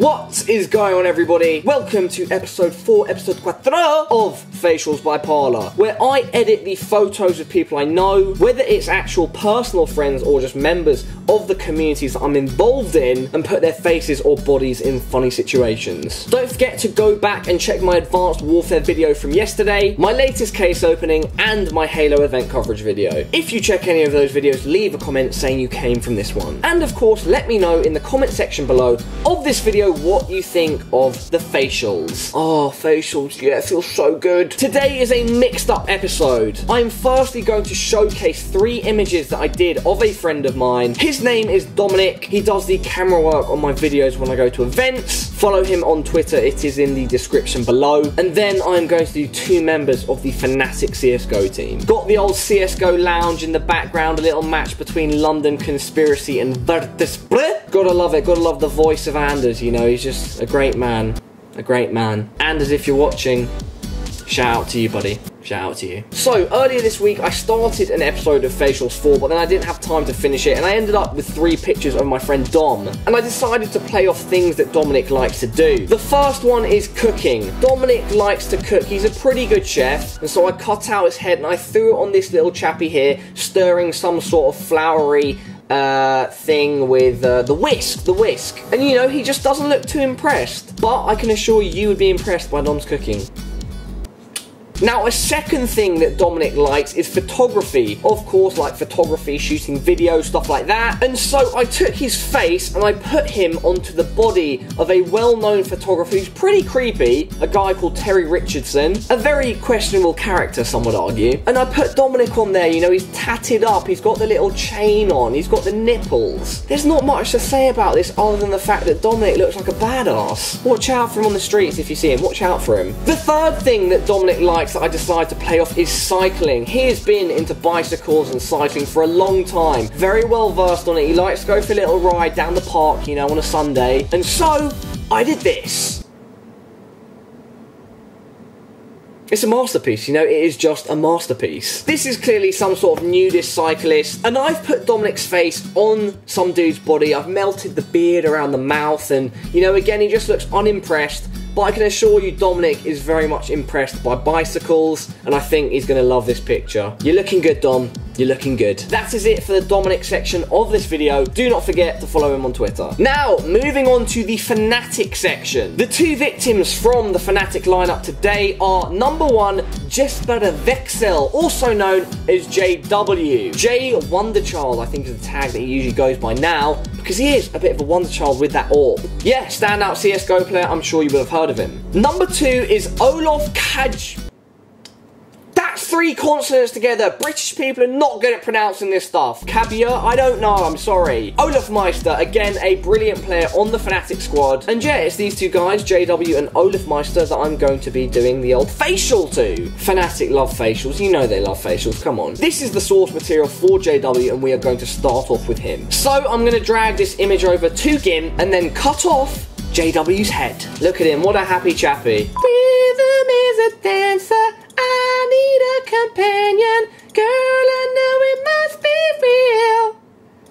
What is going on, everybody? Welcome to episode 4, episode 4 of Facials by Parler, where I edit the photos of people I know, whether it's actual personal friends or just members of the communities that I'm involved in, and put their faces or bodies in funny situations. Don't forget to go back and check my Advanced Warfare video from yesterday, my latest case opening, and my Halo event coverage video. If you check any of those videos, leave a comment saying you came from this one. And of course, let me know in the comment section below of this video what you think of the facials. Oh, facials, yeah, it feels so good. Today is a mixed up episode. I'm firstly going to showcase 3 images that I did of a friend of mine. His name is Dominic. He does the camera work on my videos when I go to events. Follow him on Twitter, it is in the description below. And then I'm going to do 2 members of the Fnatic CSGO team. Got the old CSGO lounge in the background, a little match between London Conspiracy and Virtus. Gotta love it, gotta love the voice of Anders, you know, he's just a great man. A great man. Anders, if you're watching, shout out to you, buddy. Shout out to you. So, earlier this week, I started an episode of Facials 4, but then I didn't have time to finish it, and I ended up with 3 pictures of my friend Dom. And I decided to play off things that Dominic likes to do. The first one is cooking. Dominic likes to cook. He's a pretty good chef, and so I cut out his head and I threw it on this little chappy here, stirring some sort of floury thing with the whisk. And you know, he just doesn't look too impressed. But I can assure you would be impressed by Dom's cooking. Now, a second thing that Dominic likes is photography. Of course, like photography, shooting video, stuff like that. And so I took his face and I put him onto the body of a well-known photographer who's pretty creepy, a guy called Terry Richardson. A very questionable character, some would argue. And I put Dominic on there, you know, he's tatted up, he's got the little chain on, he's got the nipples. There's not much to say about this other than the fact that Dominic looks like a badass. Watch out for him on the streets if you see him, watch out for him. The third thing that Dominic likes that I decided to play off is cycling. He has been into bicycles and cycling for a long time. Very well versed on it. He likes to go for a little ride down the park, you know, on a Sunday. And so, I did this. It's a masterpiece, you know, it is just a masterpiece. This is clearly some sort of nudist cyclist, and I've put Dominic's face on some dude's body. I've melted the beard around the mouth, and, you know, again, he just looks unimpressed. But I can assure you Dominic is very much impressed by bicycles, and I think he's going to love this picture. You're looking good, Dom. You're looking good. That is it for the Dominic section of this video. Do not forget to follow him on Twitter. Now, moving on to the Fnatic section. The 2 victims from the Fnatic lineup today are number 1, Jesper Vexel, also known as JW. J Wonderchild, I think is the tag that he usually goes by now, because he is a bit of a wonder child with that orb. Yeah, standout CSGO player, I'm sure you will have heard of him. Number 2 is Olaf Kaj. That's 3 consonants together. British people are not good at pronouncing this stuff. Kabia? I don't know, I'm sorry. Olaf Meister, again, a brilliant player on the Fnatic squad. And yeah, it's these 2 guys, JW and Olaf Meister, that I'm going to be doing the old facial to. Fnatic love facials. You know they love facials, come on. This is the source material for JW, and we are going to start off with him. So I'm going to drag this image over to GIMP and then cut off JW's head. Look at him, what a happy chappy. Rhythm is a dancer, I need a companion. Girl, I know it must be real.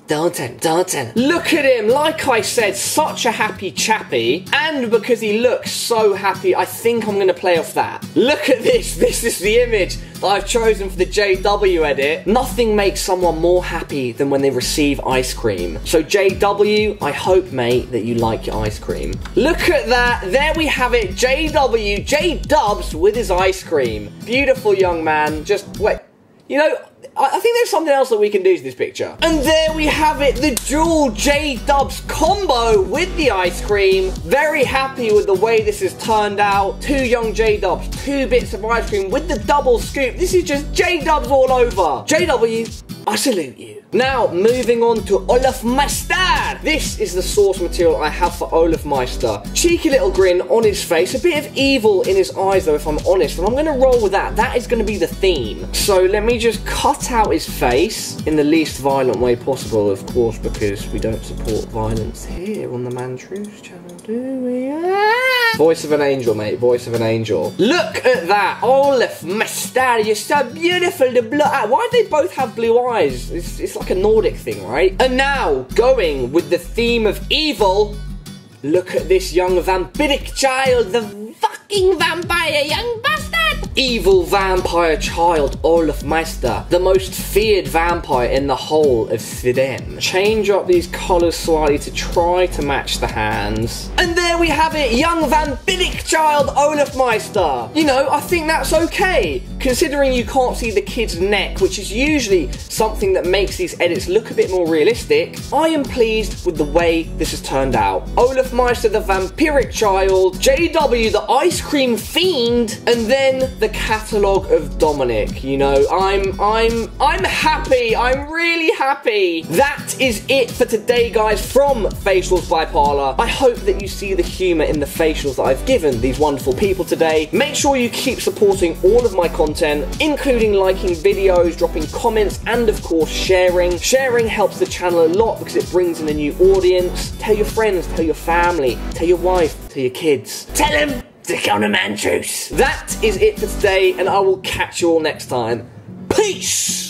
Don't tell. Look at him, like I said, such a happy chappy. And because he looks so happy, I think I'm going to play off that. Look at this. This is the image that I've chosen for the JW edit. Nothing makes someone more happy than when they receive ice cream. So JW, I hope, mate, that you like your ice cream. Look at that. There we have it. JW, J-Dubs with his ice cream. Beautiful young man. Just, wait. You know, I think there's something else that we can do to this picture. And there we have it, the dual J-Dubs combo with the ice cream. Very happy with the way this has turned out. 2 young J-Dubs, 2 bits of ice cream with the double scoop. This is just J-Dubs all over. JW, I salute you. Now, moving on to Olaf Meister. This is the source material I have for Olaf Meister. Cheeky little grin on his face, a bit of evil in his eyes though, if I'm honest, and I'm going to roll with that. That is going to be the theme. So let me just cut out his face in the least violent way possible, of course, because we don't support violence here on the Mantru's channel, do we? Voice of an angel, mate, voice of an angel. Look at that, Olaf Meister, you're so beautiful, the blue eye. Why do they both have blue eyes? It's like a Nordic thing, right? And now, going with the theme of evil, Look at this young vampiric child, the fucking vampire young bastard! Evil vampire child, Olaf Meister, the most feared vampire in the whole of Sweden. Change up these colours slightly to try to match the hands. And there we have it, young vampiric child, Olaf Meister. You know, I think that's okay, considering you can't see the kid's neck, which is usually something that makes these edits look a bit more realistic. I am pleased with the way this has turned out. Olaf Meister, the vampiric child, JW, the ice cream fiend, and then the catalogue of Dominic. You know, I'm happy. I'm really happy. That is it for today, guys, from Facials by Parlour. I hope that you see the humour in the facials that I've given these wonderful people today. Make sure you keep supporting all of my content, including liking videos, dropping comments, and of course sharing. Sharing helps the channel a lot because it brings in a new audience. Tell your friends, tell your family, tell your wife, tell your kids. Tell them to count a man juice. That is it for today, and I will catch you all next time. Peace!